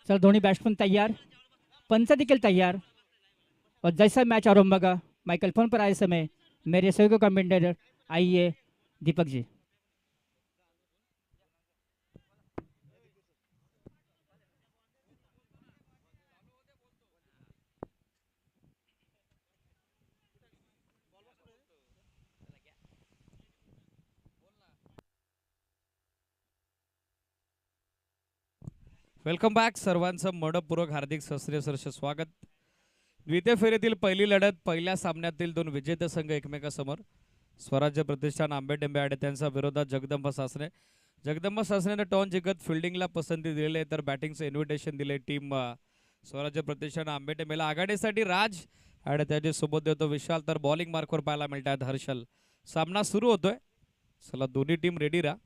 चल दोनों बैट्समैन तैयार, पंच देखील तैयार और जैसा मैच आरंभ होगा माइकल फोन पर आए समय मेरे सहयोगी कमेंटेटर आइए दीपक जी. Welcome back. सर्वांचं मनपूर्वक हार्दिक सहर्ष स्वागत. द्वितीय फेरीतील पहिली लढत, पहिल्या सामन्यातील दोन विजेते संघ एकमेकांसमोर. स्वराज्य प्रतिष्ठान आंबेटेंबे आणि त्यांचा विरोधात जगदंबा सासने. जगदंबा सासनेने टॉन जिंकत फिल्डिंगला पसंती दिली तर बॅटिंगचं इन्व्हिटेशन दिले टीम स्वराज्य प्रतिष्ठान आंबेटेंबेला. आघाडीसाठी राज आणि त्याचे सोबत देतो विशाल, तर बॉलिंग मार्कवर पाहायला मिळतात हर्षल. सामना सुरू होतोय. चला दोन्ही टीम रेडी राहा.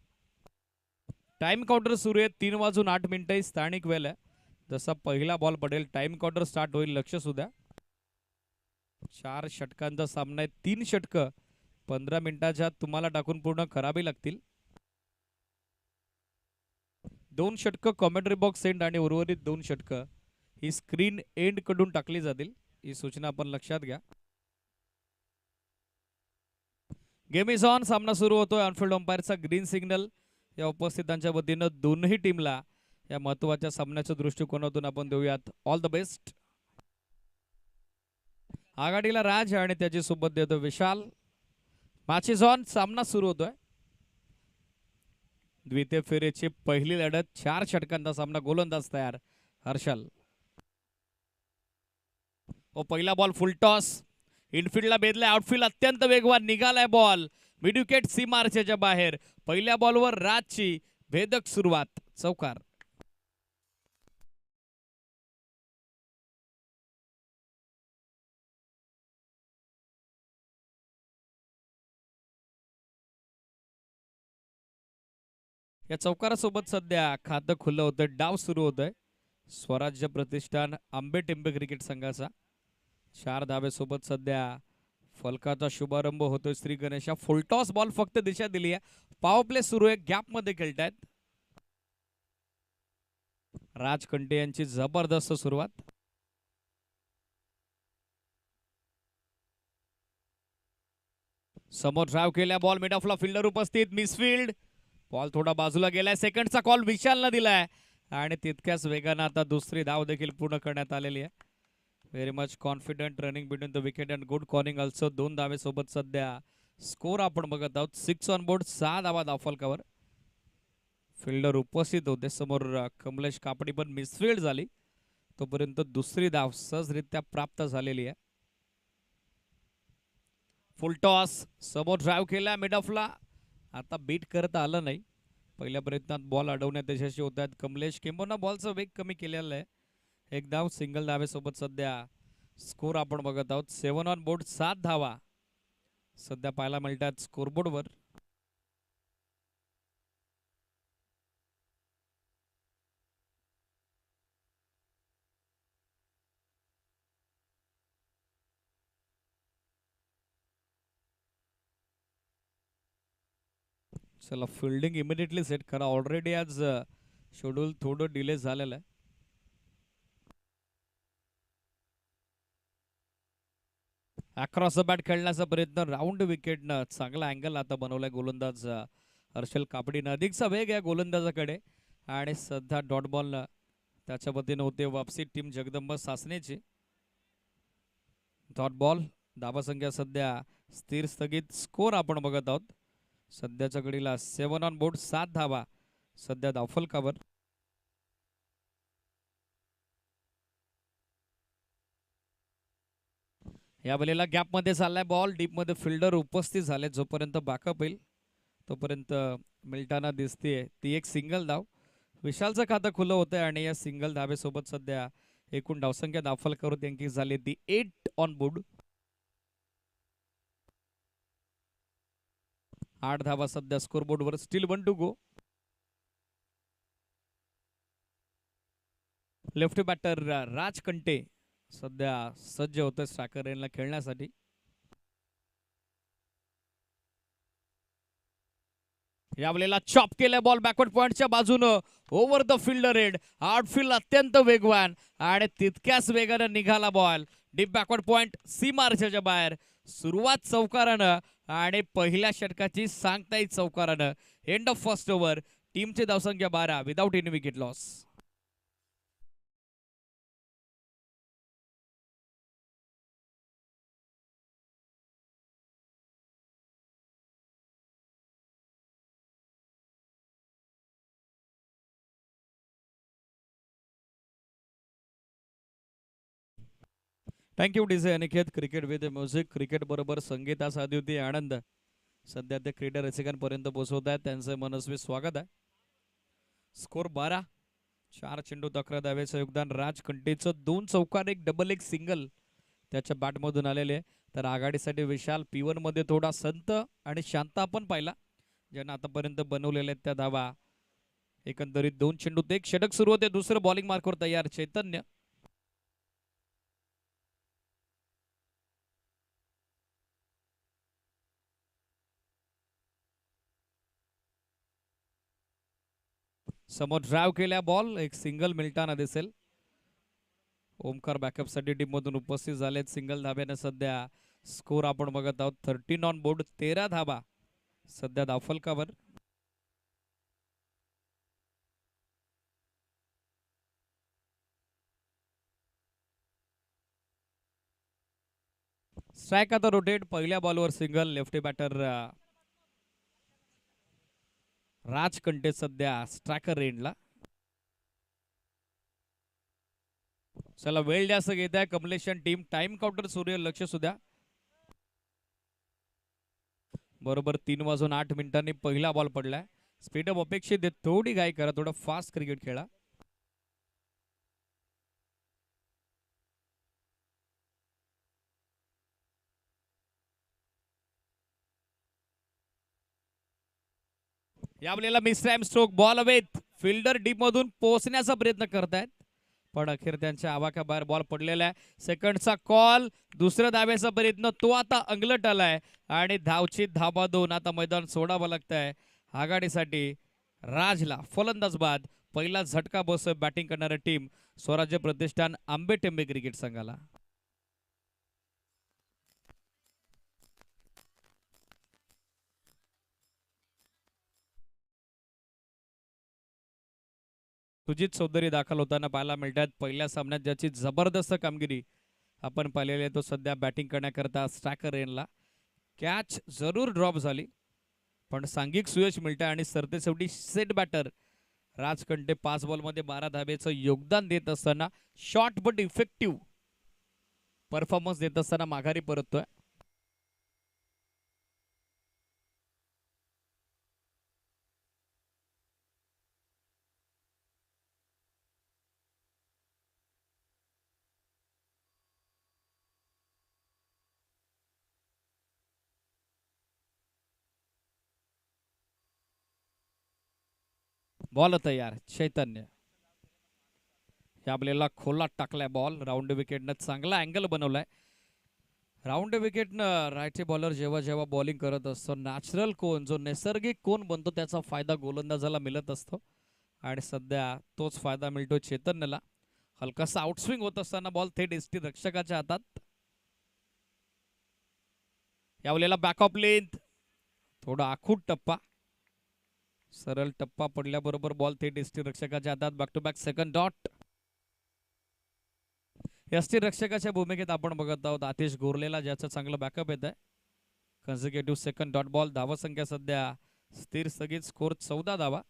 टाइम काउंटर सुरू आहे. 3:08 स्थानिक वेळ आहे. जसा पहिला बॉल पडेल टाइम काउंटर स्टार्ट होईल. लक्ष सुद्धा 4 षटकांचा सामना आहे. 3 षटकं 15 मिनिटाच्या तुम्हाला टाकून पूर्ण करावी लागतील. 2 षटकं कॉमेंट्री बॉक्स एंड आणि उर्वरित 2 षटकं ही स्क्रीन एंड कडून टाकली जातील. ही सूचना आपण लक्षात घ्या. Game is on. सामना सुरू होतोय. ऑनफिल्ड अंपायरचा ग्रीन सिग्नल या उपस्थितांच्या वतीनं दोनही टीमला या महत्वाच्या सामन्याच्या दृष्टिकोनातून आपण देऊयात ऑल द बेस्ट. आघाडीला राज आणि त्याची सोबत देतो विशाल. Match is on. सामना सुरू होतोय. द्वितीय फेरीची पहिली लढत. 4 षटकांचा सामना. गोलंदाज तयार हर्षल. पहिला बॉल फुल टॉस. इनफिल्डला बेदलाय. आउटफील्ड अत्यंत वेगवान निघालाय बॉल. मिड विकेट सीमारेषेच्या बाहेर. पहिल्या बॉलवर राजची भेदक सुरुवात. चौकार. या चौकारासोबत सध्या खातं खुलं होतंय. डाव सुरू होतोय स्वराज्य प्रतिष्ठान आंबेटेंबे क्रिकेट संघाचा. 4 धावेसोबत सध्या फलकाचा शुभारंभ होतोय श्री गणेशा. फुलटॉस बॉल फक्त दिशा दिली आहे. पॉवर प्ले सुरू आहे. गॅप मध्ये खेळतायत राज कंटे यांची जबरदस्त सुरुवात. समोर ड्राइव्ह केल्या. बॉल मिड ऑफला. फिल्डर उपस्थित. मिसफिल्ड. बॉल थोडा बाजूला गेलाय. सेकंडचा कॉल विशालनं दिलाय आणि तितक्याच वेगानं आता दुसरी धाव देखील पूर्ण करण्यात आलेली आहे. Very much confident running between the wicket and good cornering also. 2 धावेसोबत सध्या स्कोर आपण बघत आहोत. 6 ऑन बोर्ड. 6 धावा धावफलकावर. फिल्डर उपस्थित होते समोर. कमलेश कापडी पण मिसफिल्ड झाली. तोपर्यंत दुसरी धाव सहजरित्या प्राप्त झालेली आहे. फुल टॉस. समोर ड्राइव्ह केला मिड ऑफला. आता बीट करता आलं नाही. पहिल्या प्रयत्नात बॉल अडवण्यात यशस्वी होत आहेत कमलेश. किंबहुना बॉलचा वेग कमी केलेला आहे. एक धाव सिंगल धावेसोबत सध्या स्कोर आपण बघत आहोत. 7 ऑन बोर्ड. 7 धावा सध्या पाहायला मिळतात स्कोरबोर्डवर. चला फिल्डिंग इमिडिएटली सेट करा. ऑलरेडी आज शेड्यूल थोडं डिले झालेलं आहे. अक्रॉस द बॅट खेळण्याचा प्रयत्न. राऊंड विकेटनं चांगला अँगल आता बनवलाय गोलंदाज हर्षल कापडीनं. अधिकचा वेग आहे गोलंदाजाकडे आणि सध्या डॉट बॉलनं त्याच्या वतीनं होते वापसी टीम जगदंबा सासनेची. Dot ball. धावासंख्या सध्या स्थिर स्थगित. स्कोर आपण बघत आहोत. सध्याच्या घडीला 7 ऑन बोर्ड. 7 धावा सध्या धावफलकावर. या वेळेला गॅप मध्ये चाललाय बॉल. डीप मध्ये फिल्डर उपस्थित झाले. जोपर्यंत बॅकअप येईल तोपर्यंत मिल्टाना दिसते ती एक सिंगल धाव. विशालचं खातं खुलं होतंय आणि या सिंगल धावेसोबत सध्या एकूण धावसंख्या धावफलकावर त्यांची झाली ती 8 ऑन बोर्ड. 8 धावा सध्या स्कोरबोर्डवर. Still 1 to go. Left batter Raj Kante सध्या सज्ज होतोय स्ट्रायकर रेनला खेळण्यासाठी. यावेळेला चॉप केल्या बॉल बॅकवर्ड पॉइंटच्या बाजूनं over the fielder head. Outfield अत्यंत वेगवान आणि तितक्याच वेगानं निघाला बॉल डीप बॅकवर्ड पॉइंट सी मार्चच्या बाहेर. सुरुवात चौकारानं आणि पहिल्या षटकाची सांगताही चौकारानं. End of first over. टीमची धावसंख्या 12 without any wicket loss. Thank you DJ Aniket. Cricket with music. Cricket बरोबर संगीता साधी होती आनंद सध्या ते क्रीडा रसिकांपर्यंत पोहोचवत आहेत. त्यांचं मनस्वी स्वागत आहे. स्कोर 12. 4 चेंडूत 11 धावेचं योगदान. राज कंटेचं 2 चौकार 1 डबल 1 सिंगल त्याच्या बॅटमधून आलेले. तर आघाडीसाठी विशाल P1 मध्ये थोडा संत आणि शांत आपण पाहिला ज्यांना आतापर्यंत बनवलेल्या त्या धावा. एकंदरीत 2 चेंडूत 1 षटक सुरू होते. दुसरं बॉलिंग मार्कवर तयार चैतन्य. समोर ड्राइव्ह केल्या बॉल. एक सिंगल मिळताना दिसेल. ओमकार बॅकअप साठी टीम मधून उपस्थित झालेत. सिंगल धाब्याने सध्या स्कोर आपण बघत आहोत. 13 ऑन बोर्ड. 13 धाबा सध्या धावफलकावर. स्ट्राइक आता रोटेट. पहिल्या बॉलवर single. Lefty batter Raj Kante सध्या स्ट्रायकर रेंजला. चला वेळ जास्त घेत आहे कमलेशन टीम. टाइम काउंटर सूर्य लक्ष सुद्धा. बरोबर 3 वाजून 8 मिनिटांनी पहिला बॉल पडलाय. स्पीडअप अपेक्षित आहे. थोडी घाई करा. थोडं फास्ट क्रिकेट खेळा. यावेळेला मिस टाइम स्ट्रोक. बॉल अवेत. फिल्डर डीप मधून पोहोचण्याचा प्रयत्न करतायत पण अखेर त्यांच्या आवाक्याबाहेर बॉल पडलेला आहे. सेकंडचा कॉल. दुसऱ्या धाब्याचा प्रयत्न तो आता अंगलट आलाय आणि धावची धाबा 2. आता मैदान सोडावं लागतंय आघाडीसाठी राजला. फलंदाज बाद. पहिला झटका बसतोय बॅटिंग करणारी टीम स्वराज्य प्रतिष्ठान आंबेटेंबे क्रिकेट संघाला. सुजित चौधरी दाखल होताना पाहायला मिळतात. पहिल्या सामन्यात ज्याची जबरदस्त कामगिरी आपण पाहिलेली आहे तो सध्या बॅटिंग करण्याकरता स्ट्रायकर रेनला. कॅच जरूर ड्रॉप झाली पण सांघिक सुयश मिळतंय आणि सरतेशेवटी सेट बॅटर राज कंटे 5 बॉलमध्ये 12 धाब्याचं योगदान देत असताना शॉर्ट बट इफेक्टिव्ह परफॉर्मन्स देत असताना माघारी परततोय. बॉल तयार. चैतन्य याबलेला खोलात टाकलाय बॉल. राऊंड विकेटनं चांगला अँगल बनवलाय. राऊंड विकेटनं रायटी बॉलर जेव्हा जेव्हा बॉलिंग करत असतो नॅचरल कोन जो नैसर्गिक कोन बनतो त्याचा फायदा गोलंदाजाला मिळत असतो आणि सध्या तोच फायदा मिळतो चैतन्यला. हलकासा आउटस्विंग होत असताना बॉल थेट एसटी रक्षकाच्या हातात. यावेळेला बॅकअप लेंथ. थोडा आखूट टप्पा. सरळ टप्पा पडल्याबरोबर बॉल थेट एसटी रक्षकाच्या हातात. Back to back second dot. एसटी रक्षकाच्या भूमिकेत आपण बघत आहोत आतिश गोरलेला ज्याचं चांगलं बॅकअप येत आहे. Consecutive second dot ball. धावा संख्या सध्या स्थिर स्थगित. स्कोर 14 धावा.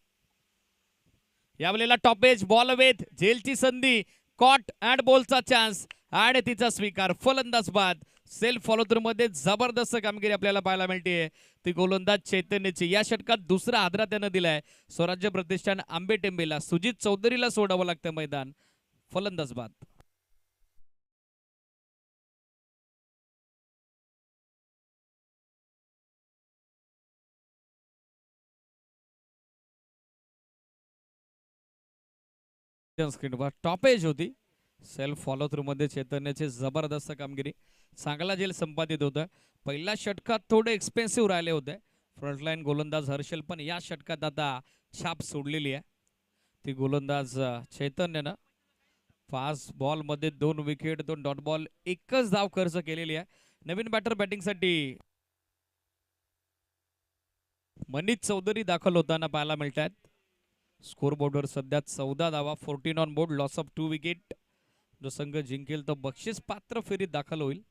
यावेळेला टॉपेज. Ball width. झेलची संधी. कॉट अँड बॉलचा चान्स आणि तिचा स्वीकार. फलंदाज बाद. सेल्फ फॉलो थ्रू मध्ये जबरदस्त कामगिरी आपल्याला पाहायला मिळते ती गोलंदाज चैतन्यची. या षटकात दुसरा आदरा त्यानं दिलाय स्वराज्य प्रतिष्ठान आंबेटेंबेला. सुजित चौधरीला सोडावं लागतं मैदान. फलंदाज बाद. स्क्रीनवर टॉपेज होती. सेल्फ फॉलो थ्रू मध्ये चैतन्याची जबरदस्त कामगिरी. चांगला झेल संपादित होतं. पहिल्या षटकात थोडे एक्सपेन्सिव्ह राहिले होते फ्रंटलाईन गोलंदाज हर्षल पण या षटकात आता छाप सोडलेली आहे. ती गोलंदाज चैतन्यनं 5 बॉल मध्ये 2 विकेट 2 डॉट बॉल एकच धाव खर्च केलेली आहे. नवीन बॅटर बॅटिंगसाठी मनीष चौधरी दाखल होताना पाहायला मिळत आहेत. स्कोर बोर्डवर सध्या 14 धावा, 14 on board, loss of 2 wicket. जो संघ जिंकेल तो बक्षीस पात्र फेरीत दाखल होईल.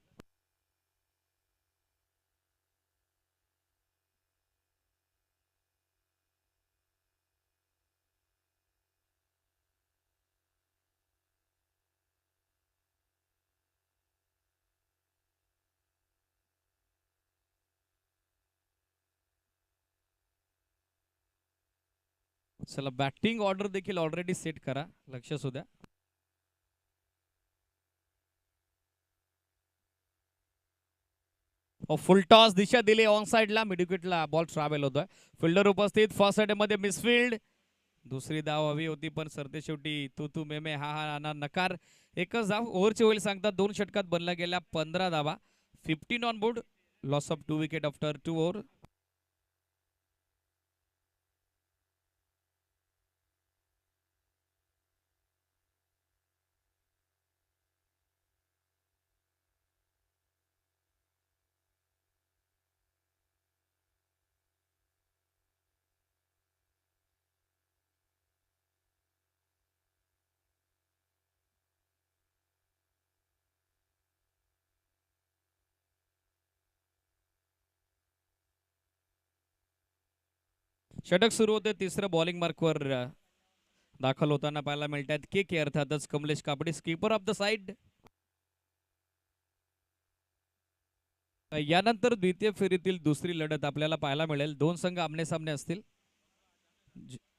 चला बॅटिंग ऑर्डर देखील ऑलरेडी सेट करा, लक्ष असू द्या. फुल टॉस दिशा दिली ऑन साइडला, मिड विकेटला बॉल ट्रॅव्हल होतोय. फिल्डर उपस्थित, फर्स्ट साइड मध्ये मिसफिल्ड. दुसरी धाव हवी होती पण सरते शेवटी तू मे हा हा ना नकार. एकच धाव ओव्हरची होईल सांगतात. 2 षटकात बनल्या गेल्या 15 धावा, 15 on board, loss of 2 wicket after 2 over. षटक सुरू होते. तिसरं बॉलिंग मार्कवर दाखल होताना पाहायला मिळत आहेत के अर्थातच कमलेश कापडी, स्कीपर ऑफ द साइड. यानंतर द्वितीय फेरीतील दुसरी लढत आपल्याला पाहायला मिळेल. 2 संघ आमने सामने असतील.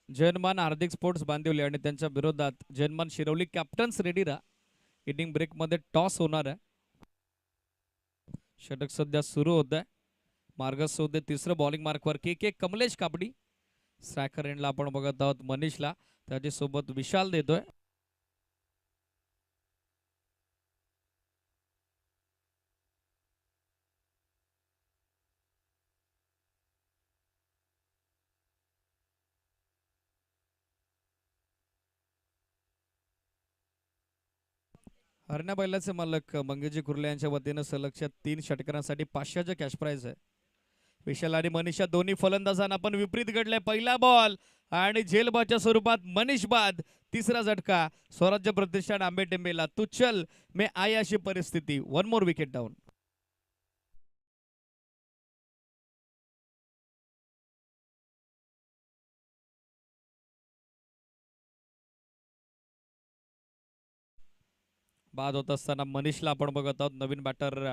जयनमान हार्दिक स्पोर्ट्स बांदिवली आणि त्यांच्या विरोधात जयनमान शिरवली कॅप्टन्स रेडीरा. इनिंग ब्रेक मध्ये टॉस होणार आहे. षटक सध्या सुरू होत आहे. मार्गस्थ होते तिसरं बॉलिंग मार्कवर के कमलेश कापडी. स्ट्रायकर एंडला आपण बघत आहोत मनीषला, त्याच्यासोबत विशाल देतोय. हरण्या बैलाचे मालक मंगेजी कुर्ले यांच्या वतीनं सलगच्या 3 षटकांसाठी 500चं कॅश प्राइज आहे. विशाल आणि मनीषा दोन्ही फलंदाजांना पण विपरीत घडले. पहिला बॉल आणि झेलबाच्या स्वरूपात मनीष बाद. तिसरा झटका स्वराज्य प्रतिष्ठान आंबे टेंबेला. तू चल मे आय अशी परिस्थिती. 1 मोर विकेट डाऊन. बाद होत असताना मनीषला आपण बघत आहोत. नवीन बॅटर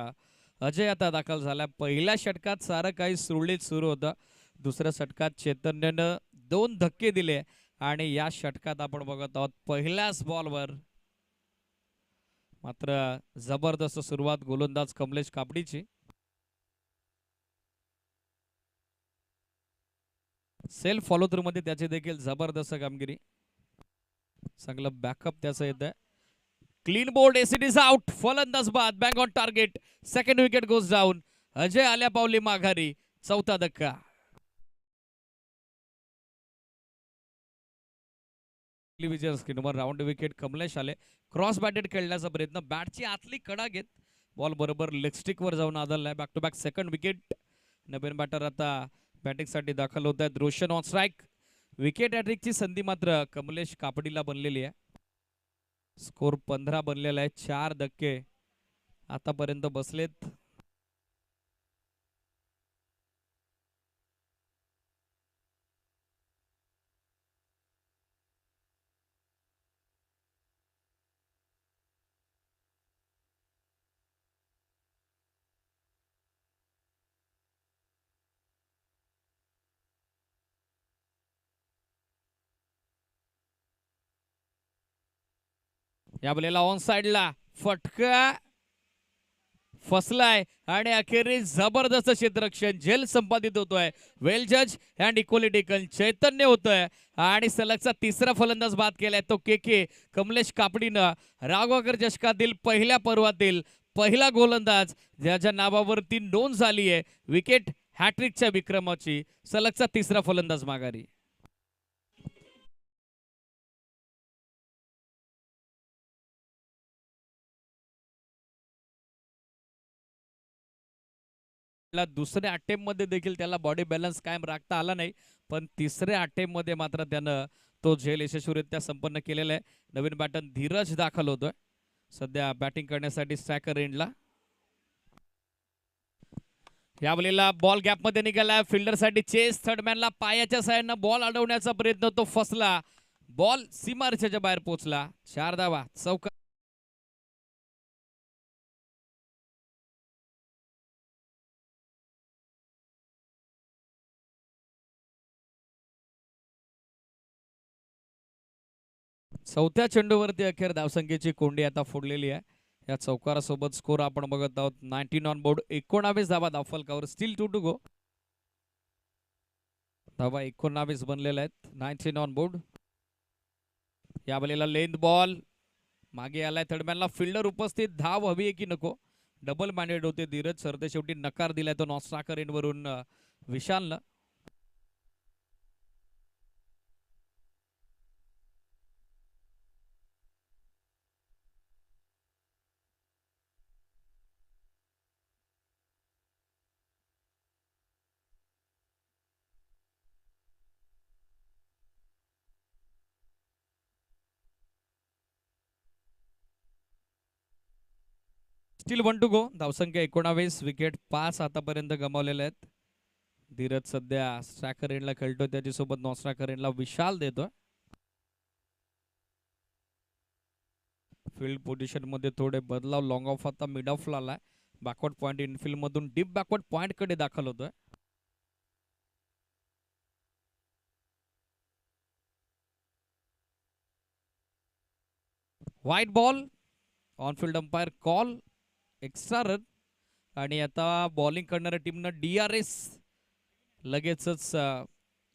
अजय आता दाखल झाला. पहिल्या षटकात सारं काही सुरळीत सुरू होतं. दुसऱ्या षटकात चैतन्यनं 2 धक्के दिले आणि या षटकात आपण बघत आहोत पहिल्याच बॉलवर मात्र जबरदस्त सुरुवात गोलंदाज कमलेश कापडीची. सेल्फ फॉलो थ्रू मध्ये त्याची देखील जबरदस्त कामगिरी. चांगलं बॅकअप त्याचं येत आहे. Clean board, acid is out. फलंदाज बाद, bang on target. Second wicket goes down. Ajay आल्या पावली माघारी. चौथा धक्का. विजय स्क्रीनवर राऊंड विकेट. कमलेश आले. क्रॉस बॅटेड खेळण्याचा प्रयत्न, बॅटची आतली कडा घेत बॉल बरोबर लेग स्टिक वर जाऊन आदळलाय. Back to back second wicket. नवीन बॅटर आता बॅटिंग साठी दाखल होत आहेत. Roshan on strike. विकेट हॅट्रिकची संधी मात्र कमलेश कापडीला बनलेली आहे. स्कोर 15 बनलेला आहे. 4 धक्के आतापर्यंत बसलेत. या बलेला ऑन साइडला फटका फसलाय आणि अखेरीस जबरदस्त क्षेत्ररक्षण झेल संपादित होतोय. वेल जज अँड इक्वली टेकन. चैतन्य होतोय आणि सलगचा तिसरा फलंदाज बाद केलाय तो के कमलेश कापडीनं. राघवाकर चषकातील पहिल्या पर्वातील पहिला गोलंदाज ज्याच्या नावावरती नोंद झाली आहे. विकेट हॅट्रिकच्या विक्रमाची सलगचा तिसरा फलंदाज माघारी. दुसऱ्या अटेम्प्ट मध्ये देखील त्याला बॉडी बॅलन्स कायम राखता आला नाही, पण तिसऱ्या अटेम्प्ट मध्ये मात्र त्यानं तो झेल यशस्वीरित्या संपन्न केलेला आहे. नवीन बॅटर धीरज दाखल होतोय सध्या बॅटिंग करण्यासाठी स्ट्रायकर एंडला. या वेळेला बॉल गॅप मध्ये निघाला, फिल्डर साठी चेस, थर्डमॅनला पायाच्या साह्यानं बॉल अडवण्याचा प्रयत्न, तो फसला, बॉल सीमारेषेच्या बाहेर पोहोचला. 4 धावा चौका. चौथ्या चेंडूवरती अखेर धावसंख्येची कोंडी आता फोडलेली आहे. या चौकारासोबत स्कोर आपण बघत आहोत 19 ऑन बोर्ड, 19 धावा धावफलकावर, स्टील 2 टू गो. धावा 19 बनलेल्या आहेत, 19 ऑन बोर्ड. या वेळेला लेंथ बॉल मागे आलाय, थर्डमॅनला फिल्डर उपस्थित, धाव हवी आहे की नको, डबल माइंडेड होते धीरज सरते, शेवटी नकार दिलाय तो नॉस्ट्राकर एंडवरून विशालनं. स्टील 1 टू गो, धावसंख्या 19, विकेट 5 आतापर्यंत गमावलेल्या आहेत. धीरज सध्या स्ट्रायकर एंडला खेळतोय, त्याच्यासोबत नॉस्ट्राकर एंडला विशाल देतोय. फील्ड पोझिशन मध्ये थोडे बदलाव, लॉंग ऑफ आता मिड ऑफ ला आलाय, बॅकवर्ड पॉइंट इनफिल्ड मधून डीप बॅकवर्ड पॉइंट कडे दाखल होतोय. White ball, on-field umpire call, extra run. आणि आता बॉलिंग करणाऱ्या टीमनं DRS लगेचच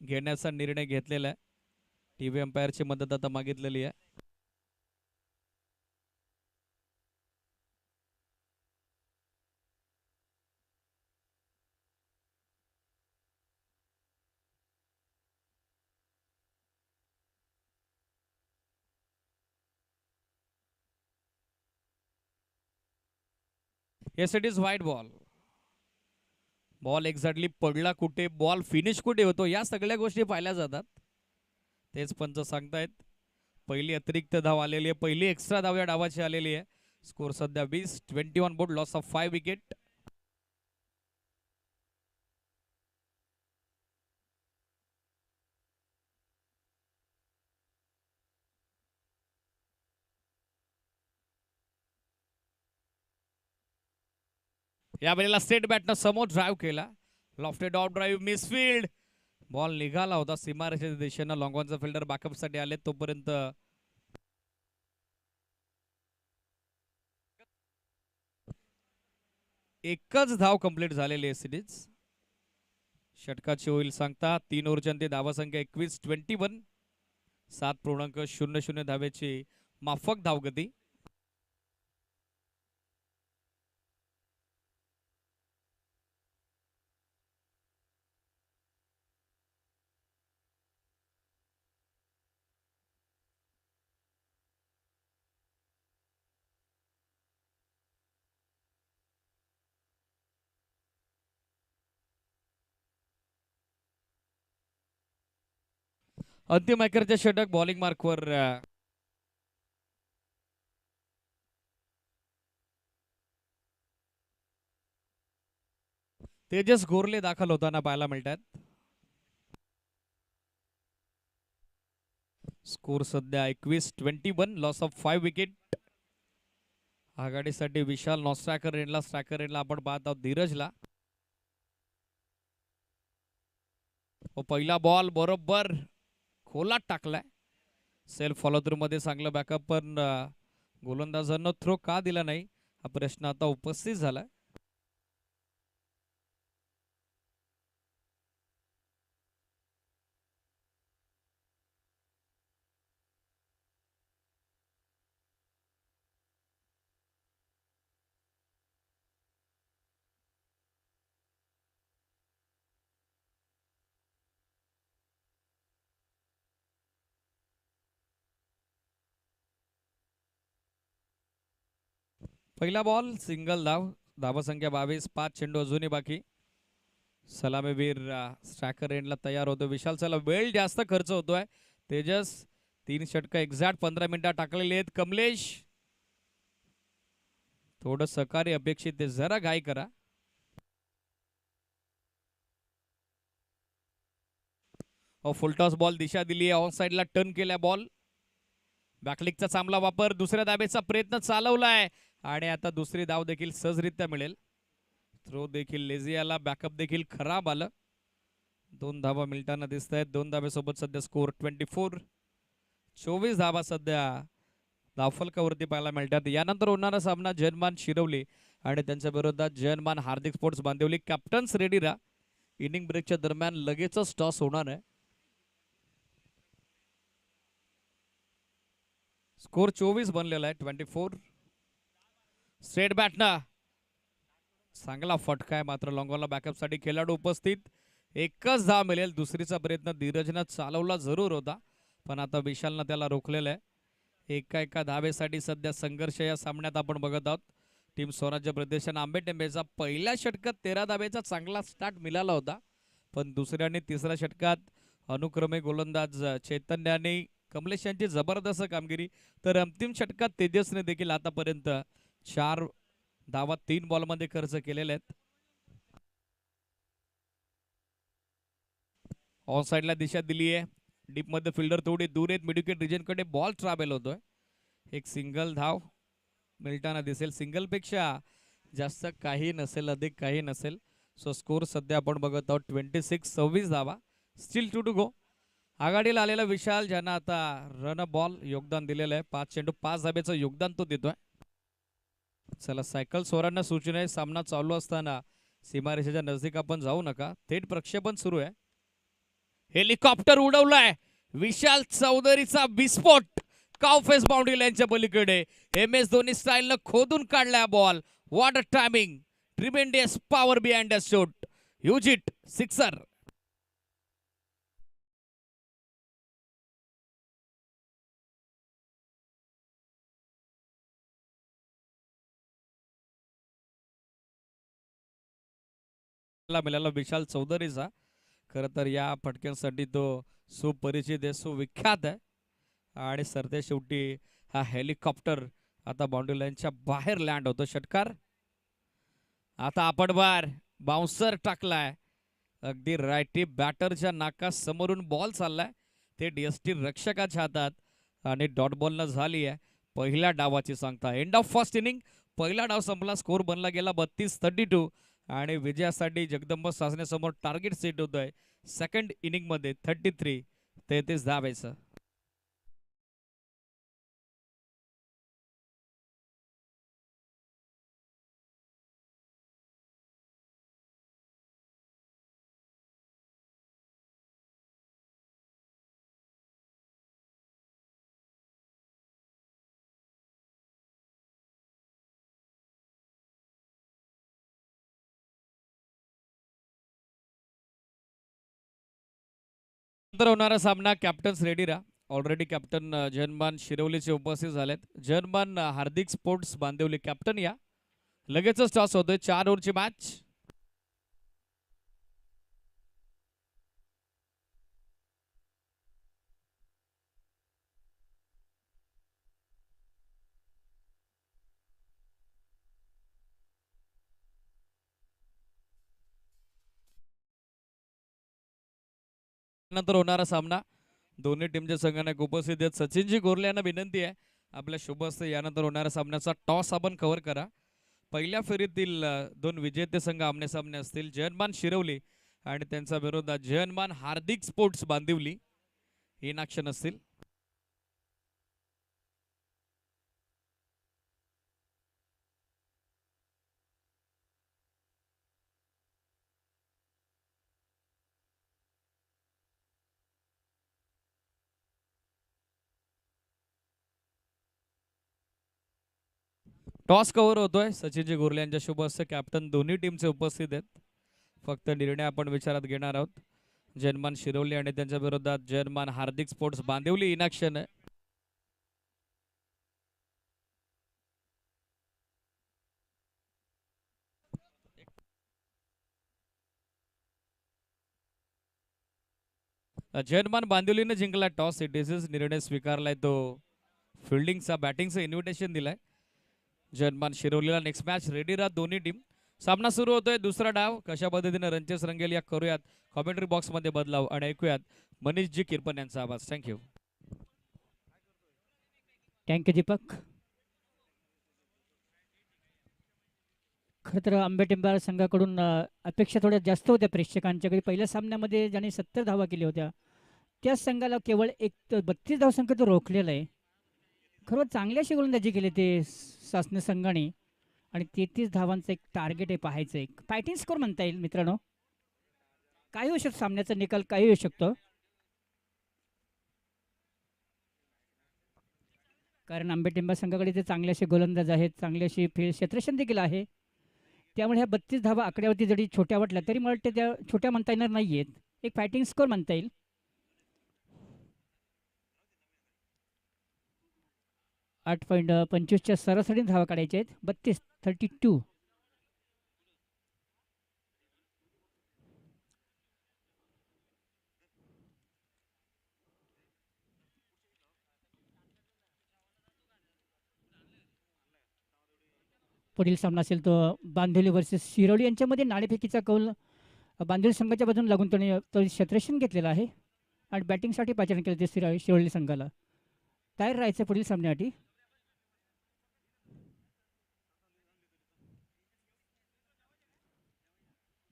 घेण्याचा निर्णय घेतलेला आहे. टीव्ही अंपायरची मदत आता मागितलेली आहे. Yes it is white ball. Ball exactly पडला कुठे, बॉल फिनिश कुठे होतो, या सगळ्या गोष्टी पाहिल्या जातात. तेच पंच सांगतायत. पहिली अतिरिक्त धाव आलेली आहे, पहिली एक्स्ट्रा धाव या डावाची आलेली आहे. स्कोर सध्या 20, 20 on board, loss of 5 wicket. या वेळेला स्टेट बॅटनं समोर ड्राईव्ह केला, lofted of drive, misfield, ball निघाला होता सीमारेषेच्या दिशेनं. लॉंगॉनचा फिल्डर बॅकअप साठी आले, तोपर्यंत एकच धाव कंप्लीट झालेली आहे सिरीज. षटकाची होईल सांगता 3 ओव्हरच्या अंती धावा संख्या 21, 21, 7.00 धावेची माफक धावगती. अंतिम ऐकरचे षटक बॉलिंग मार्कवर तेजस गोरले दाखल होताना पाहायला मिळतात. स्कोर सध्या 21, 21, लॉस ऑफ 5 विकेट. आघाडीसाठी विशाल नॉस्ट्राकर एंडला, स्ट्रायकर एंडला आपण पाहत आहोत धीरजला. पहिला बॉल बरोबर खोलात टाकलाय, सेल्फ फॉलो थ्रू मध्ये चांगलं बॅकअप, पण गोलंदाजांना थ्रो का दिला नाही हा प्रश्न आता उपस्थित झालाय. पहिला बॉल सिंगल धाव, धावसंख्या 22, 5 चेंडू अजूनही बाकी. सलामीवीर स्ट्रायकर एंडला तयार होतो. विशाल चला वेळ जास्त खर्च होतोय. तेजस 3 षटकं एक्झॅक्ट 15 मिनिटात टाकलेले आहेत. कमलेश थोडं सहकार्य अपेक्षित आहे, जरा घाई करा. फुलटॉस बॉल दिशा दिली आहे, ऑन साइडला टर्न केला बॉल. बॅकलिकचा चांगला वापर, दुसऱ्या धाबेचा प्रयत्न चालवलाय आणि आता दुसरी धाव देखील सहजरित्या मिळेल. थ्रो देखील लेझियाला, बॅकअप देखील खराब आलं. 2 धावा मिळताना दिसत आहेत. 2 धाब्यासोबत सध्या स्कोर 24. 24 धावा सध्या धावफलकावरती पाहायला मिळतात. यानंतर होणारा सामना जयमान शिरवली आणि त्यांच्या विरोधात जयमान हार्दिक स्पोर्ट्स बांदिवली. कॅप्टन्स रेडी राहा, इनिंग ब्रेकच्या दरम्यान लगेचच टॉस होणार आहे. स्कोर 24 बनलेला आहे. 24. स्ट्रेट बॅटना चांगला फटका आहे, मात्र लॉंगॉनला बॅकअप साठी खेळाडू उपस्थित. एकच धाव मिळेल. दुसरीचा प्रयत्न धीरजनं चालवला जरूर होता, पण आता विशालनं त्याला रोखलेलं आहे. एका धावेसाठी सध्या संघर्ष या सामन्यात आपण बघत आहोत. टीम स्वराज्य प्रदर्शन आंबेटेंबेचा पहिल्या षटकात 13 धावेचा चांगला स्टार्ट मिळाला होता, पण दुसऱ्या आणि तिसऱ्या षटकात अनुक्रमे गोलंदाज चैतन्य आणि कमलेश यांची जबरदस्त कामगिरी, तर अंतिम षटकात तेजसने देखील आतापर्यंत 4 धावा 3 बॉलमध्ये खर्च केलेले आहेत. ऑन साइडला दिशा दिली आहे. डीप मध्ये फिल्डर थोडी दूर आहेत. मिडविकेट रिजन कडे बॉल ट्रॅव्हल होतोय. एक सिंगल धाव मिळताना दिसेल. सिंगल पेक्षा जास्त काही नसेल, अधिक काही नसेल. सो स्कोर सध्या आपण बघत आहोत 26. 26 धावा, स्टील 2 टू गो. आघाडीला आलेला विशाल, ज्यांना आता रन बॉल योगदान दिलेलं आहे. 5 चेंडू 5 धाब्याचं योगदान तो देतोय. चला सायकल स्वरांना सूचना आहे, सामना चालू असताना सीमारेषेच्या नजदीक आपण जाऊ नका. थेट प्रक्षेपण सुरू आहे. हेलिकॉप्टर उडवलाय. विशाल चौधरीचा विस्फोट काउफेस बाउंड्री लाईनच्या पलीकडे. MS धोनी स्टाईलनं खोदून काढलाय ball. What a timing, tremendous power behind the shot. Huge hit, sixer. मिळाला विशाल चौधरीचा. खरं तर या फटक्यांसाठी तो सुपरिचित आहे, सुविख्यात आहे. आणि सरते शेवटी हा हेलिकॉप्टर आता बाउंड्री लाईनच्या बाहेर लँड होतो. षटकार आता आपण बार बाउन्सर टाकलाय. अगदी रायटी बॅटरच्या नाका समोरून बॉल चाललाय. ते DST रक्षकाच्या हातात आणि डॉट बॉल न झाली आहे पहिल्या डावाची सांगता. End of first inning. पहिला डाव संपला, स्कोर बनला गेला 32-32 आणि विजयासाठी जगदंब सासनेसमोर टार्गेट सेट होतोय सेकंड इनिंग मध्ये 33 धावेचं. नंतर होणारा सामना कॅप्टन्स रेडी राहा. ऑलरेडी कॅप्टन जयमान शिरवलीचे उपस्थित झालेत. जयमान हार्दिक स्पोर्ट्स बांदिवली कॅप्टन या. लगेचच टॉस होतोय. 4 ओव्हरची मॅच. नंतर होणारा सामना दोन्ही टीमच्या संघांना उपस्थित आहेत. सचिनजी गोरले यांना विनंती आहे आपल्या शुभ हस्ते यानंतर होणाऱ्या सामन्याचा टॉस आपण कव्हर करा. पहिल्या फेरीतील 2 विजेते संघ आमने सामने असतील. जयमान शिरवली आणि त्यांचा विरोधात जयमान हार्दिक स्पोर्ट्स बांदिवली इन ॲक्शन असतील. टॉस कव्हर होतोय. सचिनजी गोरले यांच्या शुभ हस्ते कॅप्टन दोन्ही टीमचे उपस्थित आहेत. फक्त निर्णय आपण विचारात घेणार आहोत. जयमान शिरवली आणि त्यांच्या विरोधात जयमान हार्दिक स्पोर्ट्स बांदिवली इन ॲक्शन आहे. जयनमान बांदिवलीने जिंकला टॉस. डिसीज निर्णय स्वीकारलाय तो फिल्डिंगचा, बॅटिंगचं इन्व्हिटेशन दिलाय. जयनमान शिरोलीला नेक्स्ट मॅच रेडी राहत दोन्ही टीम. सामना सुरू होतोय. दुसरा डाव कशा पद्धतीने रंचेस रंगेल या करूयात कॉमेंट्री बॉक्स मध्ये बदलाव आणि ऐकूयात मनीषजी किरपन यांचा आवाज. थँक्यू. थँक्यू दीपक. खरं तर आंबेटिंबा संघाकडून अपेक्षा थोड्या जास्त होत्या प्रेक्षकांच्याकडे. पहिल्या सामन्यामध्ये ज्याने 70 धावा केल्या होत्या त्याच संघाला केवळ 32 धावसंख्या तो रोखलेला आहे. खरं चांगल्याशी गोलंदाजी केली ते सासने संघाने आणि 33 धावांचं एक टार्गेट आहे पाहायचं. एक फायटिंग स्कोर म्हणता येईल मित्रांनो. काही होऊ शकतो, सामन्याचा निकाल काही होऊ शकतो, कारण आंबेटिंबा संघाकडे ते चांगले असे गोलंदाज आहेत, चांगली अशी क्षेत्ररक्षण देखील आहे. त्यामुळे ह्या 32 धावा आकड्यावरती जरी छोट्या वाटल्या तरी मला वाटते त्या छोट्या म्हणता येणार नाही आहेत. एक फायटिंग स्कोर म्हणता येईल. 8.25च्या सरासरी धावा काढायच्या आहेत. 32. पुढील सामना असेल तो बांदिवली वर्सेस शिरोली यांच्यामध्ये. नाणेफेकीचा कौल बांदिवली संघाच्या बाजूने लागून त्याने तो क्षेत्ररक्षण घेतलेला आहे आणि बॅटिंगसाठी पाचारण केलं ते शिरोली संघाला. तयार राहायचं पुढील सामन्यासाठी.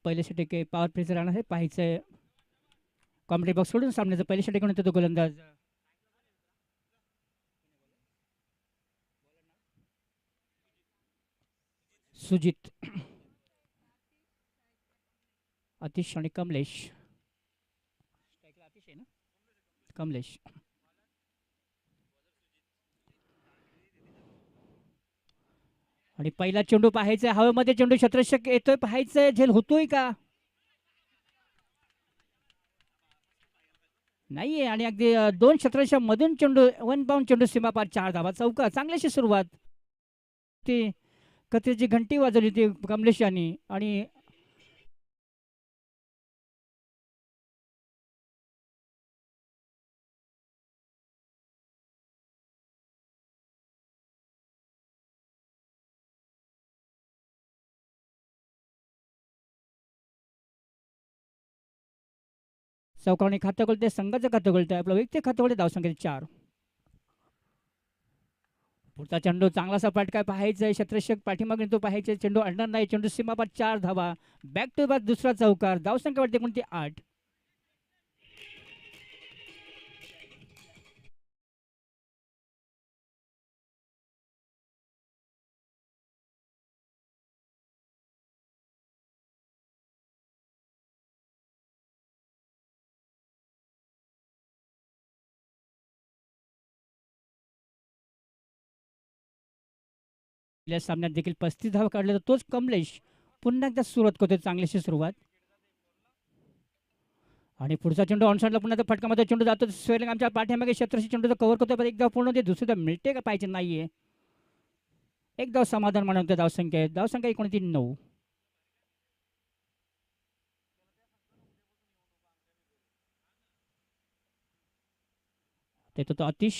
पहिले षटक पॉवर प्लेचं राहणार आहे पाहायचं. कॉमेंट्री बॉक्स सोडून सामन्याचं पहिले षटक होतं तो गोलंदाज सुजित, आतिश आणि कमलेश. कमलेश आणि पहिला चेंडू पाहायचा हवेमध्ये. चेंडू क्षेत्ररक्षक येतोय पाहायचं, झेल होतोय का नाहीये. आणि अगदी 2 क्षेत्ररक्षक मधून चेंडू 1 बाउंड चेंडू सीमापार 4 धावा. चौका चांगल्याशी सुरुवात. ती कथेची घंटी वाजवली ती कमलेश यांनी आणि चौकावणी खातं गोलते, संघाचं खातं गोलते, आपलं वैयक्तिक खातं गोलते. धावसंख्या 4. पुढचा चेंडू चांगलासा फटका पाहायचा. क्षेत्ररक्षक पाठीमागे तो पाहायचा. चेंडू अडणार नाही. चेंडू सीमापार 4 धावा. बॅक टू बॅक दुसरा चौकार. धावसंख्या वाटते कोणती 8. आपल्या सामन्यात देखील 35 धावा काढले तर तोच कमलेश पुन्हा एकदा सुरुवात करतोय चांगलीशी सुरुवात. आणि पुढचा चेंडू ऑनसाइडला पुन्हा त्या फटकामध्ये चेंडू जातो. स्वेलिंग आमच्या पाठीमागे क्षेत्रशी चेंडूचा कव्हर करतोय, पण एकदा पूर्ण ते दुसरीदा मिळते का पाहिजे नाहीये. एक धाव समाधान म्हणून धावसंख्या आहे. धावसंख्या 29. ते तो आतिश.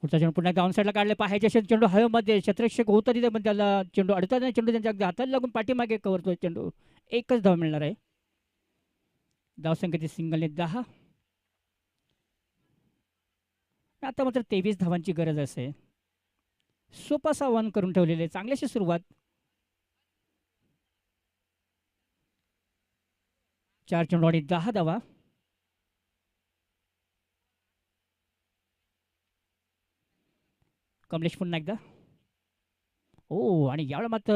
पुढचा चेंडू पुन्हा डाऊन साईडला काढले पाहायचे असेल. चेंडू हवेमध्ये क्षेत्ररक्षक होता तिथे, पण त्याला चेंडू अडतात नाही. चेंडू त्यांच्या अगदी हाताला लागून पाठीमागे कव्हर तो चेंडू. एकच धाव मिळणार आहे. धावसंख्येची सिंगलने 10. आता मात्र 23 धावांची गरज असेल. सोपासा वन करून ठेवलेले. चांगल्याशी सुरुवात. 4 चेंडू आणि 10 धावा. कमलेश पुन्हा एकदा. ओ आणि यावेळेला मात्र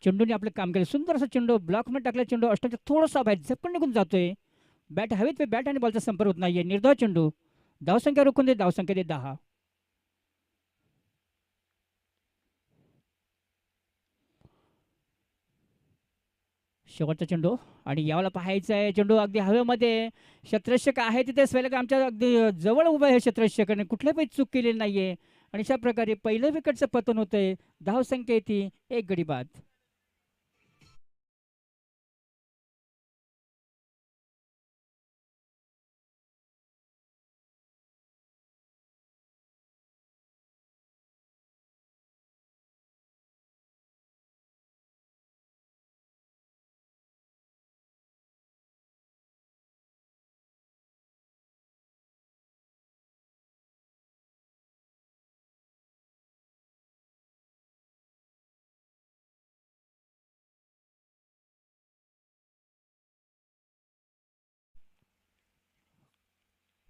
चेंडूने आपलं काम केलं. सुंदर असा चेंडू ब्लॉकमध्ये टाकला. चेंडू अष्टाच्या थोडासा बाहेर झपकन निघून जातोय. बॅट हवेत बॅट आणि बॉलचा संपर्क होत नाहीये. निर्धाव चेंडू. धावसंख्या रोखून दे. धावसंख्या दे 10. शेवटचा चेंडू आणि यावेळेला पाहायचं आहे. चेंडू अगदी हवेमध्ये. क्षेत्ररक्षक आहे तिथे स्वेलक आमच्या अगदी जवळ उभं आहे क्षेत्ररक्षक आणि कुठल्याही चूक केलेली नाहीये आणि अशा प्रकारे पहिलं विकेटचं पतन होतंय. धावसंख्या येते 1 गडी बाद.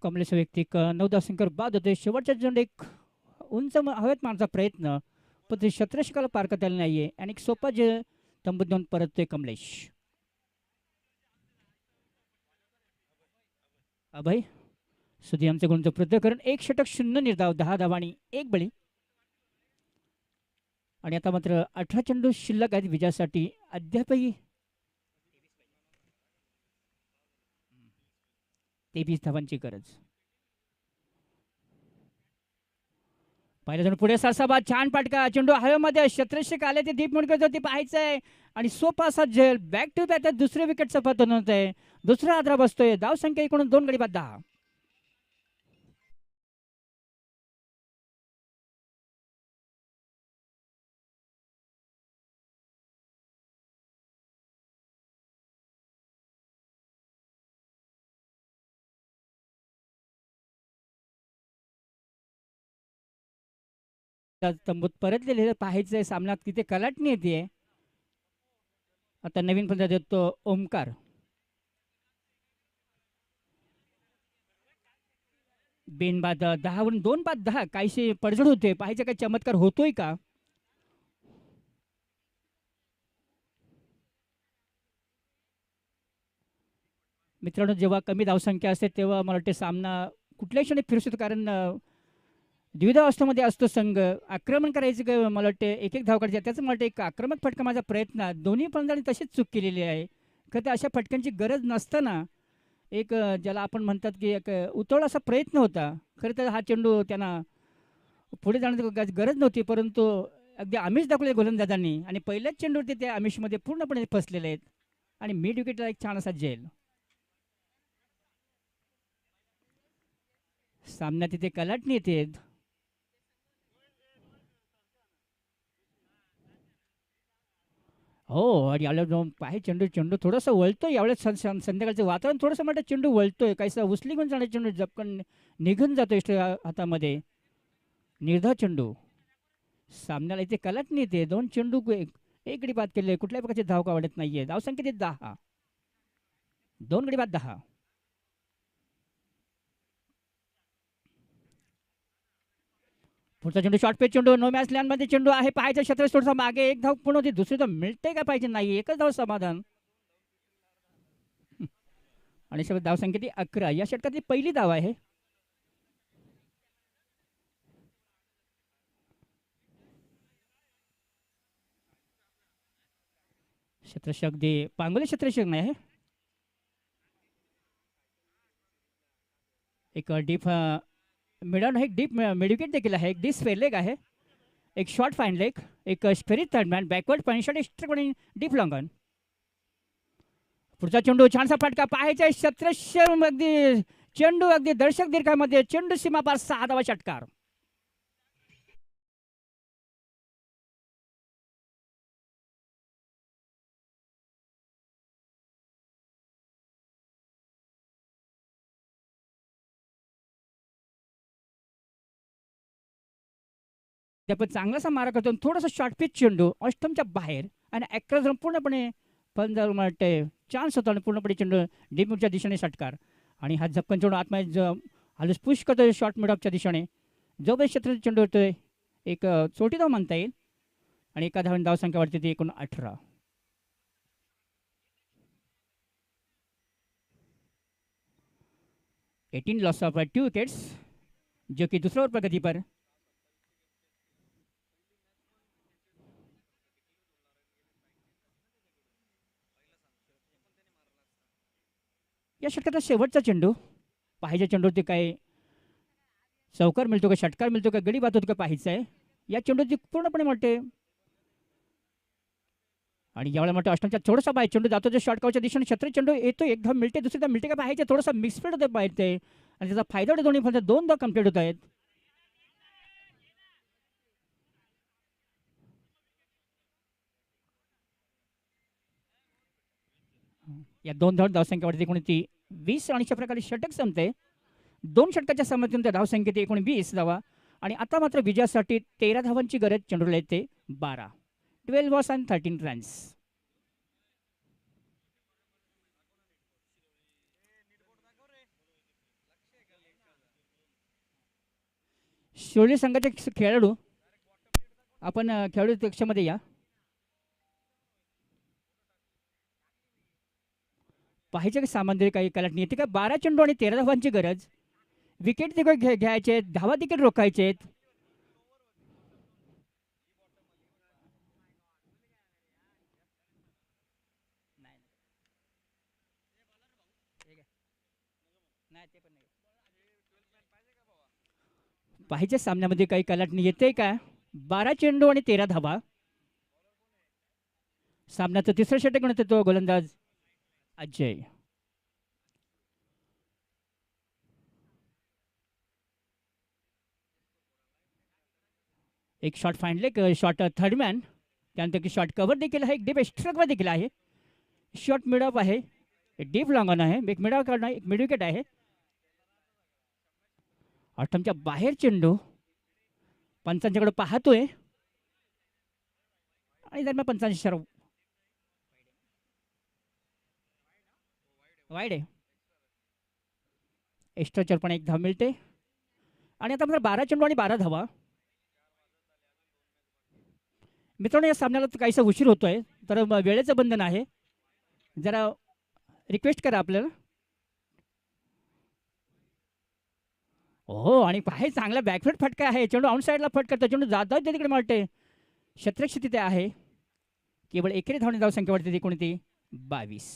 कमलेश व्यक्तिक 9 धावसंख्येवर बाद होते. शेवटच्या चेंडू एक उंच हवेत मारण्याचा प्रयत्न, पण ते शतरक्षकाला पार करता आलं नाहीये आणि एक सोपा जे तंबूत देऊन परततोय कमलेश. अभय सुधियांचे गुणांचं पृथ्थकरण. 1 षटक 0 निर्धाव, 10 धावा आणि 1 बळी. आणि आता मात्र 18 चेंडू शिल्लक आहेत विजयासाठी. अद्यापही 23 धावांची गरज. पहिला चेंडू पुढे सरसाबाद, छान पाटका, चेंडू हवेमध्ये शतरक्षक आले ते दीप मुंडकर होती पाहायचंय आणि सोपा असा झेल. बॅक टू बॅक दुसऱ्या विकेटचं पतन होत आहे. दुसरा आद्रा बसतोय. धावसंख्या एकूण 2 गडी बाद 10. तंबूत परतलेले पाहायचंय सामन्यात किती कलाटणी येते. आता नवीन फलंदाज येतो ओमकार. बेनबाद 10 वरून 2 बाद 10. काहीशी पडझड होते. पाहायचं काय चमत्कार होतोय का. मित्रांनो, जेव्हा कमी धावसंख्या असते तेव्हा मला वाटते सामना कुठल्याही क्षणी फिरू शकतो. कारण द्विधावस्थेमध्ये असतो संघ. आक्रमण करायचं काय मला वाटते एक एक धाव काढायची. त्याचं मला वाटतं एक आक्रमक फटका माझा प्रयत्न. दोन्ही फलंदाजांनी तशीच चूक केलेली आहे. खरं तर अशा फटक्यांची गरज नसताना एक ज्याला आपण म्हणतात की एक उतळ असा प्रयत्न होता. खरं तर हा चेंडू त्यांना पुढे जाण्याची गरज नव्हती, परंतु अगदी आमिष दाखवले गोलंदाजांनी आणि पहिल्याच चेंडूवरती त्या आमिषमध्ये पूर्णपणे फसलेले आहेत आणि मिड विकेटला एक छान असा झेल. सामन्यात तिथे कलाटणी येते. हो, आणि याला जाऊन पाहि चेंडू चेंडू थोडंसं वळतोय यावेळेस. संध्याकाळचं वातावरण थोडंसं म्हणतं चेंडू वळतोय. काहीसा उचली घेऊन जाणार चेंडू झपकन निघून जातोय हातामध्ये. निर्धाव चेंडू. सामन्याला इथे कलाटणी येते. 2 चेंडू एक गडी बाद केले. कुठल्याही प्रकारची धाव का वाढत नाहीये. धावसंख्या 10. 2 गडी बाद 10. पुढचा चेंडू शॉर्ट पेच चेंडू. नो मॅच लँडमध्ये चेंडू आहे. पाहायचं क्षेत्र थोडंसं मागे. एक धाव पूर्ण होती. दुसरी धाव मिळते का पाहिजे नाही. एकच धाव समाधान. आणि सगळं धावसंख्या ती 11. या षटकातली पहिली धाव आहे. क्षेत्ररक्षक अगदी पांगोले क्षेत्ररक्षक नाही आहे. एक डीप मिडॉन एक डीप मिडविकेट देखील आहे. एक डीप स्पेअर लेग आहे. एक शॉर्ट फाईन लेग. एक स्पेरिट third man backward point shot extra deep long on. पुढचा चेंडू छानसा फटका पाहायचा. क्षेत्ररक्षक अगदी चेंडू अगदी दर्शक दीर्घामध्ये चेंडू सीमापार 6 धावा षटकार. आपण चांगलासा मारा करतो. थोडासा शॉर्ट पिच चेंडू अष्टमच्या बाहेर आणि ॲक्टर पूर्णपणे फलंदाज वाटते चान्स होता आणि पूर्णपणे चेंडू डीपच्या दिशेने षटकार. आणि हा झपकन चेंडू आतमध्ये हालूस पुश करतोय शॉर्ट मिडऑफच्या दिशेने. जो काही क्षेत्र चेंडू होतोय एक चोटी धाव म्हणता येईल आणि एका धावाने धावसंख्या वाढते ती एकूण 18. लॉस ऑफ 2 विकेट्स, जो कि दूसरा ओवर प्रगति पर. या षटकाचा शेवटचा चेंडू. पाहिजे चेंडूवरती काय चौकार मिळतो का, षटकार मिळतो का, गडी बाद होतो का पाहायचं आहे. या चेंडूची पूर्णपणे म्हणते. आणि यावेळेला म्हणतो अष्टमच्या थोडासा बाहेर चेंडू जातो जो शॉर्टकावच्या दिशेने छत्री चेंडू येतो. एकदा मिळते, दुसरीदा मिळते का पाहायचे. थोडासा मिक्सफीड होते बाहेर ते, आणि त्याचा फायदा होतो. दोन्ही फक्त 2 कंप्लीट होत आहेत. या 2 धावसंख्येवरती एकूण ती 20 आणि अशा प्रकारे षटक संपते. 2 षटकाच्या सामर्थ्यातून त्या धावसंख्येत एकूण 20 धावा. आणि आता मात्र विजयासाठी 13 धावांची गरज चेंडूला येते. 12 बॉल्स आणि 13 रन्स. शिवली संघाचे खेळाडू आपण खेळाडू कक्षामध्ये या. पाहायचे की सामंजस्य काही कलाटणी येते का. 12 चेंडू आणि 13 धावांची गरज. विकेट देखील घ्यायचे, धावा देखील रोखायचे. पाहिजे सामन्यामध्ये काही कलाटणी येते का. 12 चेंडू आणि 13 धावा. सामन्याचं तिसरं षटक म्हणतो तो गोलंदाज अजय. एक शॉट फाइंडले, शॉट थर्ड मॅन. त्यानंतर की शॉट कव्हर देखील आहे, एक डीप स्ट्रकवर देखील आहे. शॉट मिडअप आहे, डीप लॉंग ऑन आहे, एक मिडअप करणं, एक मिड विकेट आहे. अष्टमच्या बाहेर चेंडू पंचांच्याकडे पाहतोय आणि दरम्यान पंचांची शर्व वाईड आहे. एक्स्ट्राचर पण एक धाव मिळते. आणि आता मात्र 12 चेंडू आणि 12 धावा. मित्रांनो, या सामन्याला काहीसा उशीर होतोय, तर वेळेचं बंधन आहे. जरा रिक्वेस्ट करा आपल्याला. हो, आणि पाहे चांगला बॅकफुट फटका आहे. चेंडू आउट साईडला फटका, चेंडू जाता तिकडे मारते. शतरक्षी तिथे आहे. केवळ एकेरी धावणे धावसंख्या वाढते ती कोणती 22.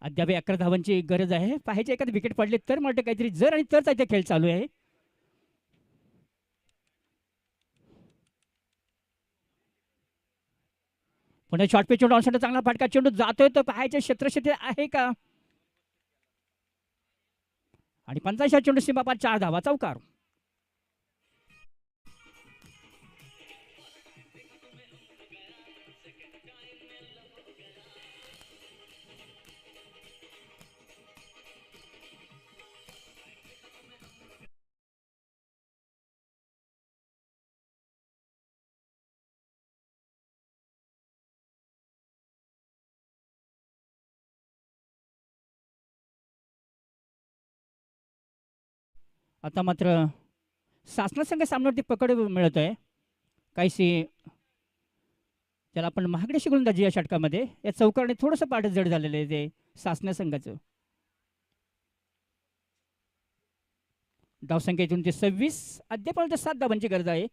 अद्याप 11 धावांची गरज आहे. पाहायचे एखादी विकेट पडले तर म्हणते काहीतरी जर आणि तरच इथे खेळ चालू आहे. पुन्हा शॉर्ट पिच चेंडू ऑनसाइड चांगला फटका, चेंडू जातोय तर पाहायचे क्षेत्रक्षेत्र आहे का. आणि 55 चेंडू सीमापार 4 धावा, चौकार. आता मात्र शासनासंघ सामन्यावरती पकड मिळत आहे. काहीशी त्याला आपण महागडेशी गोलंदाजी या षटकामध्ये. या चौकारने थोडंसं पाठ जड झालेलं आहे ते शासना संघाचं. धावसंख्येतून ते 26. अद्यापर्यंत 7 धावांची गरज आहे.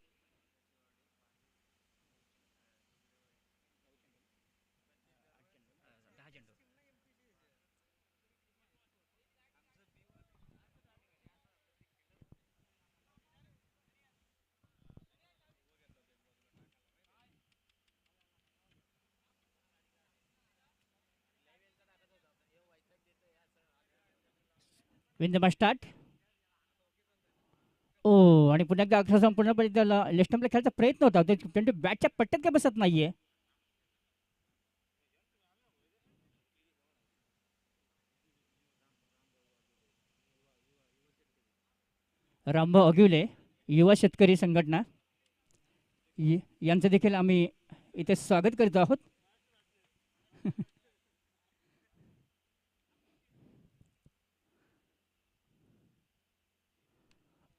विंदमा स्टार्ट. ओ, आणि पुन्हा एकदा अक्षरशः पूर्णपणे त्याला लेफ्टमला खेळायचा प्रयत्न होता. ते बॅटच्या पट्ट्यात काय बसत नाहीये. रामभाऊ अगिवले, युवा शेतकरी संघटना, यांचं देखील आम्ही इथे स्वागत करतो आहोत.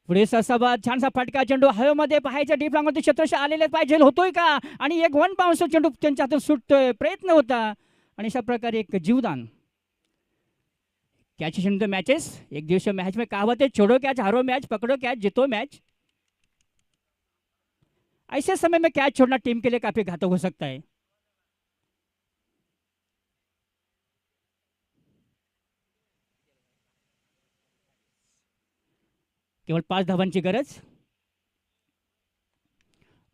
पुढे ससाबाद छानसा फटका, चेंडू हवेमध्ये पाहायच्या डीप लॉंगवरती क्षेत्रशः आलेले पाहिजे, होतोय का. आणि एक 1 बाउन्स चेंडू त्यांच्या हातून सुटतोय, प्रयत्न होता. आणि अशा प्रकारे एक जीवदान. कैच तो मैचेस एक दिवसीय मैच में कहावत है, छोड़ो कैच हारो मैच, पकड़ो कैच जीतो मैच. ऐसे समय में कैच छोड़ना टीम के लिए काफी घातक हो सकता है। केवळ 5 धावांची गरज।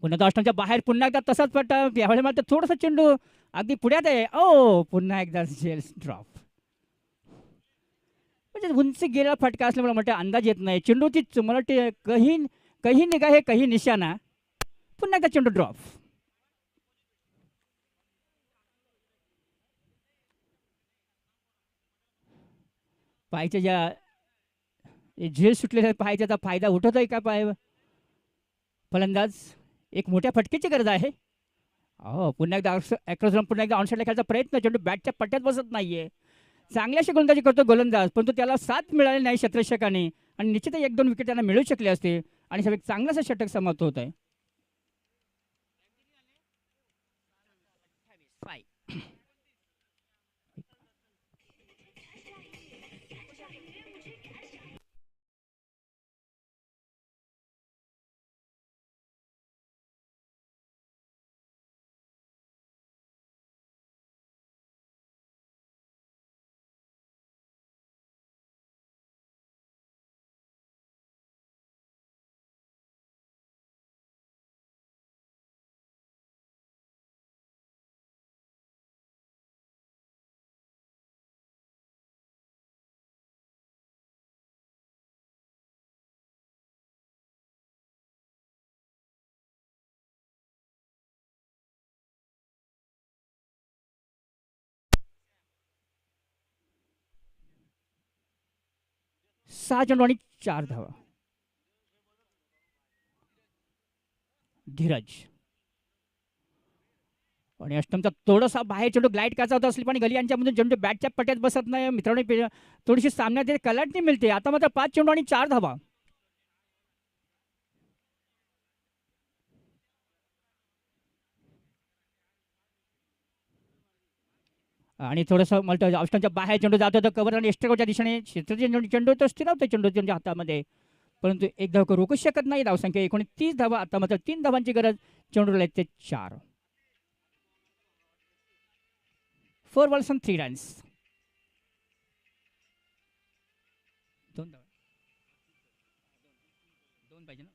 पुन्हा तो अष्टमच्या बाहेर पुन्हा एकदा तसाच पट्टा, यावेळी मात्र थोडंसं चेंडू अगदी पुढ्यात आहे। ओ पुन्हा एकदा ड्रॉप, म्हणजे उंची गेला फटका असल्यामुळे म्हणते अंदाज येत नाही चेंडूची, मला वाटते कही कही निघा हे कही निशाणा, पुन्हा एकदा चेंडू ड्रॉप। पायच्या ज्या झेल सुटलेल्या पायचा आता फायदा उठवत आहे का पाय फलंदाज? एक मोठ्या फटकेची गरज आहे। हो पुन्हा एकदा अक्रॉस पुन्हा एकदा ऑनसाईडला खेळायचा प्रयत्न, चेंडू बॅटच्या पट्ट्यात बसत नाहीये। चांगली अशी गोलंदाजी करतो गोलंदाज, परंतु त्याला साथ मिळाली नाही क्षेत्ररक्षकाने आणि निश्चितच 1-2 विकेट त्यांना मिळू शकले असते आणि एक चांगलासा षटक समाप्त होत आहे। सहा चेंडू आणि 4 धावा। धीरज आणि अष्टमचा थोडासा बाहेर चेंडू ग्लाइड करायचा होता असली पण गली यांच्यामधून चेंडू बॅटच्या पट्ट्यात बसत नाही मित्रांनो, थोडीशी सामन्यात कलाटणी मिळते। आता मात्र 5 चेंडू आणि 4 धावा। आणि थोडंसं मला अष्टमच्या बाहेर चेंडू जात होता कव्हर आणि एस्ट्रेकोच्या दिशेने क्षेत्राचे चेंडू तो स्थिरावतो चेंडू त्यांच्या हातामध्ये, परंतु एक धाव रोखू शकत नाही। धावसंख्या 29 धावा, आता मात्र 3 धावांची गरज, चेंडू राहिले ते 4। 4 balls and 3 runs। 2 धावा, 2 पाहिजे ना,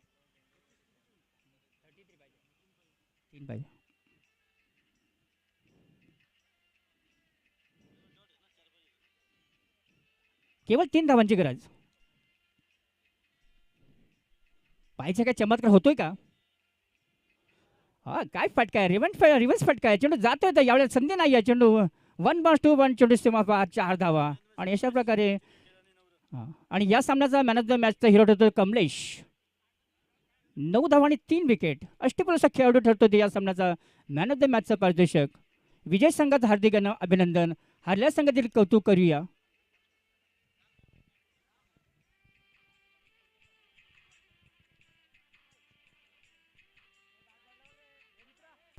3 पाहिजे। केवळ 3 धावांची गरज। पाहिजे काय चमत्कार होतोय का? हा काय फटका आहे, रिव्हर्स फटका आहे, चेंडू जातोय तर यावेळेस संधी नाही आहे। चेंडू 1 बॉल 2 बॉल, चेंडू सीमा 4 धावा आणि अशा प्रकारे आणि या सामन्याचा मॅन ऑफ द मॅचचा हिरो ठरतो कमलेश। 9 धावा आणि 3 विकेट, अष्टपैलू असा खेळाडू ठरतो या सामन्याचा मॅन ऑफ द मॅचचा पारितोषिक। विजय संघाचं हार्दिक अभिनंदन, हरल्या संघातील कौतुक करूया।